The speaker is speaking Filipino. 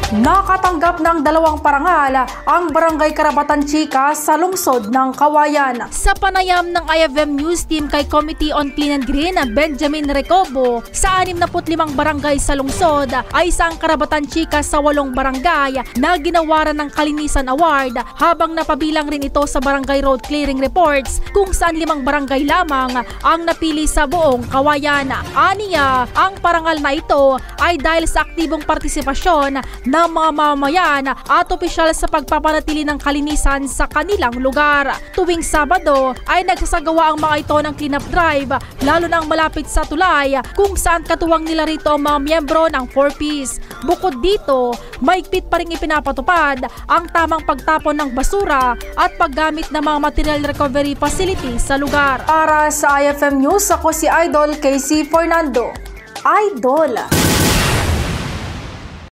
Nakatanggap ng 2 parangal ang Barangay Karabatan Chica sa lungsod ng Kawayan. Sa panayam ng IFM News Team kay Committee on Clean and Green, Benjamin Recobo, sa 65 barangay sa lungsod ay isang Karabatan Chica sa 8 barangay na ginawaran ng Kalinisan Award, habang napabilang rin ito sa Barangay Road Clearing Reports kung saan 5 barangay lamang ang napili sa buong Kawayan. Aniya, ang parangal na ito ay dahil sa aktibong partisipasyon ng mga mamamayan at opisyal sa pagpapanatili ng kalinisan sa kanilang lugar. Tuwing Sabado ay nagsasagawa ang mga ito ng cleanup drive, lalo na ang malapit sa tulay kung saan katuwang nila rito ang mga miyembro ng 4Ps. Bukod dito, mahigpit pa rin ipinapatupad ang tamang pagtapon ng basura at paggamit ng mga material recovery facility sa lugar. Para sa IFM News, ako si Idol Casey Fernando. Idol!